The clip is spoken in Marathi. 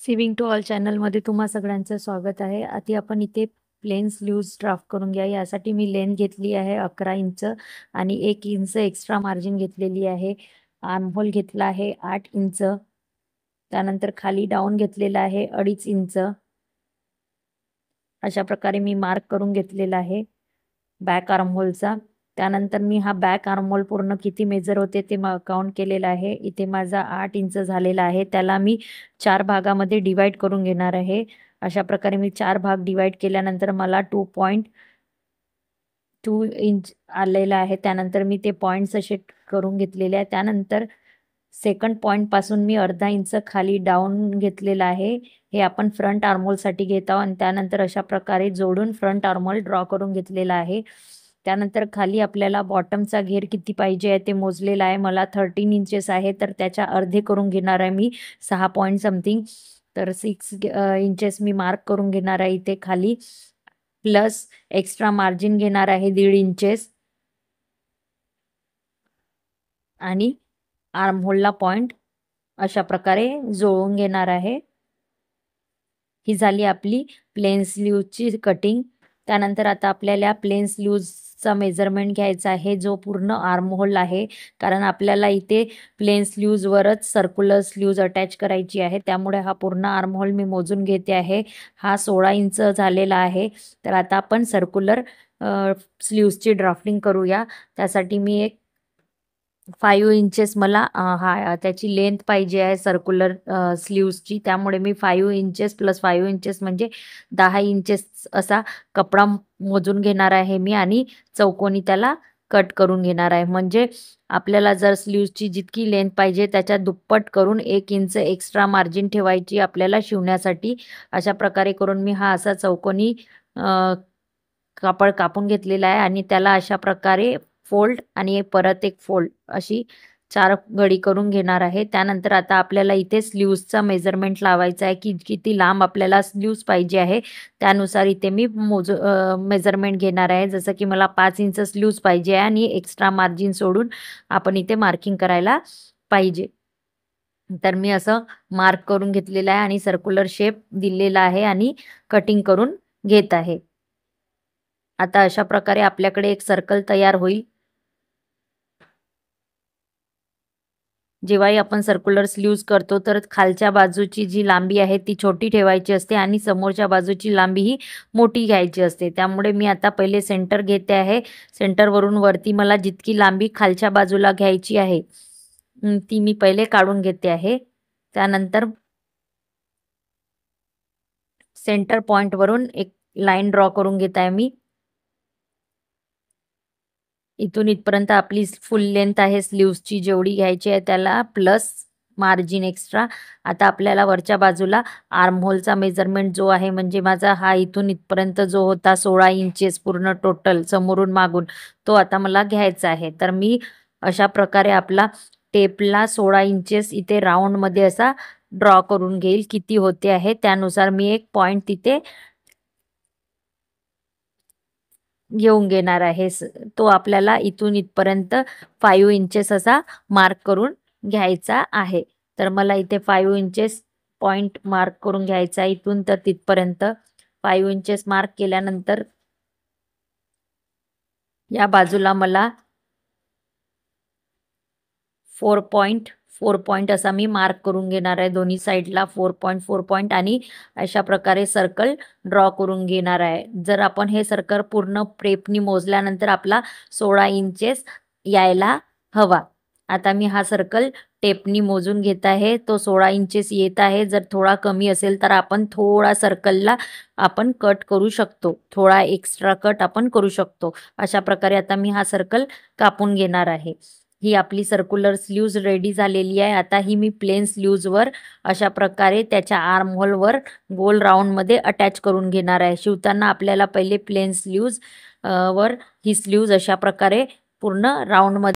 सिविंग टू ऑल चॅनलमध्ये तुम्हा सगळ्यांचं स्वागत आहे। आधी आपण इथे प्लेन स्लीव्ज ड्राफ्ट करून घ्या। यासाठी मी लेंथ घेतली आहे 11 इंच आणि 1 इंच एक्स्ट्रा मार्जिन घेतलेली आहे। आर्महोल घेतला आहे 8 इंच, त्यानंतर खाली डाऊन घेतलेला आहे 2.5 इंच। अशा प्रकारे मी मार्क करून घेतलेला आहे बॅक आर्महोलचा। त्यानंतर मी हा बॅक आर्महोल पूर्ण किती मेजर होते ते काउंट केलेला आहे। इथे माझा 8 इंच झालेला आहे, त्याला मी 4 भागामध्ये डिवाइड करून घेणार आहे। अशा प्रकारे मी 4 भाग डिवाइड केल्यानंतर मला 2.2 इंच आलेला आहे। त्यानंतर मी ते पॉइंट्स असे करून घेतलेले आहे। त्यानंतर सेकंड पॉइंट पासून मी अर्धा इंच खाली डाऊन घेतलेला आहे। हे आपण फ्रंट आर्महोल साठी घेत आहोत आणि त्यानंतर अशा प्रकारे जोडून फ्रंट आर्महोल ड्रॉ करून घेतलेला आहे। त्यानंतर खाली आपल्याला बॉटमचा घेर किती पाहिजे आहे ते मोजलेला आहे। मला 13 इंचेस आहे, तर त्याच्या अर्धे करून घेणार आहे मी 6 पॉइंट समथिंग। तर 6 इंचेस मी मार्क करून घेणार आहे इथे खाली, प्लस एक्स्ट्रा मार्जिन घेणार आहे 1.5 इंचेस आणि आर्महोलला पॉइंट अशा प्रकारे जोडून घेणार आहे। ही झाली आपली प्लेन स्लीव्हची कटिंग। त्यानंतर आता आपल्याला प्लेन स्लीव्हचा मेजरमेंट घ्यायचा आहे, जो पूर्ण आर्महोल आहे, कारण आपल्याला इथे प्लेन स्लीव्हजवरच सर्क्युलर स्लीव्ज अटॅच करायची आहे। त्यामुळे हा पूर्ण आर्महोल मी मोजून घेते आहे। हा 16 इंच झालेला आहे। तर आता आपण सर्क्युलर स्लीव्हची ड्राफ्टिंग करूया। त्यासाठी मी एक 5 इंचेस मला हा त्याची लेंथ पाहिजे आहे सर्क्युलर स्लीव्सची, त्यामुळे मी 5 इंचेस प्लस 5 इंचेस म्हणजे 10 इंचेस असा कपडा मोजून घेणार आहे मी आणि चौकोनी त्याला कट करून घेणार आहे। म्हणजे आपल्याला जर स्लीव्सची जितकी लेंथ पाहिजे त्याच्या दुप्पट करून 1 इंच एक्स्ट्रा मार्जिन ठेवायची आपल्याला शिवण्यासाठी। अशा प्रकारे करून मी हा असा चौकोनी कापड कापून घेतलेला आहे आणि त्याला अशा प्रकारे फोल्ड आणि परत एक फोल्ड अशी 4 घडी करून घेणार आहे। त्यानंतर आता आपल्याला इथे स्लीव्सचा मेजरमेंट लावायचा आहे की किती लांब आपल्याला स्लीव्स पाहिजे आहे, त्यानुसार इथे मी मेजरमेंट घेणार आहे। जसं की मला 5 इंच स्लीव्स पाहिजे आहे आणि एक्स्ट्रा मार्जिन सोडून आपण इथे मार्किंग करायला पाहिजे। तर मी असं मार्क करून घेतलेलं आहे आणि सर्क्युलर शेप दिलेला आहे आणि कटिंग करून घेत आहे। आता अशा प्रकारे आपल्याकडे एक सर्कल तयार होईल। जेव्हाही आपण सर्क्युलर स्लीव्ज करतो तर खालच्या बाजूची जी लांबी आहे ती छोटी ठेवायची असते आणि समोरच्या बाजूची लांबी ही मोठी घ्यायची असते। त्यामुळे मी आता पहिले सेंटर घेते आहे। सेंटरवरून वरती मला जितकी लांबी खालच्या बाजूला घ्यायची आहे ती मी पहिले काढून घेते आहे। त्यानंतर सेंटर पॉइंट वरून एक लाईन ड्रॉ करून घेत आहे मी। इथून इथपर्यंत आपली फुल लेंथ आहे स्लीव्सची, जेवढी घ्यायची आहे त्याला प्लस मार्जिन एक्स्ट्रा। आता आपल्याला वरच्या बाजूला आर्महोलचा मेजरमेंट जो आहे, म्हणजे माझा हा इथून इथपर्यंत जो होता 16 इंचेस पूर्ण टोटल समोरून मागून, तो आता मला घ्यायचा आहे। तर मी अशा प्रकारे आपला टेपला 16 इंचेस इथे राऊंडमध्ये असा ड्रॉ करून घेईल। किती होते आहे त्यानुसार मी एक पॉइंट तिथे घेऊन घेणार आहे। तो आपल्याला इथून इथपर्यंत 5 इंचेस असा मार्क करून घ्यायचा आहे। तर मला इथे 5 इंचेस पॉइंट मार्क करून घ्यायचा आहे। इथून तर तिथपर्यंत 5 इंचेस मार्क केल्यानंतर या बाजूला मला 4 पॉइंट असा मी मार्क करून घेणार आहे। दोन्ही साईडला 4 पॉइंट आणि अशा प्रकारे सर्कल ड्रॉ करून घेणार आहे। जर आपण हे सर्कल पूर्ण प्रेपनी मोजल्यानंतर आपला 16 इंचेस यायला हवा। आता मी हा सर्कल टेपनी मोजून घेत आहे, तो 16 इंचेस येत आहे। जर थोडा कमी असेल तर आपण थोडा सर्कलला आपण कट करू शकतो, थोडा एक्स्ट्रा कट आपण करू शकतो। अशा प्रकारे आता मी हा सर्कल कापून घेणार आहे। ही आपली सर्क्युलर स्लीव्ज रेडी झालेली आहे। आता ही मी प्लेन स्लीव्जवर अशा प्रकारे त्याच्या आर्महोलवर गोल राऊंडमध्ये अटॅच करून घेणार आहे। शिवताना आपल्याला पहिले प्लेन स्लीव्ज वर ही स्लीव्ज अशा प्रकारे पूर्ण राऊंडमध्ये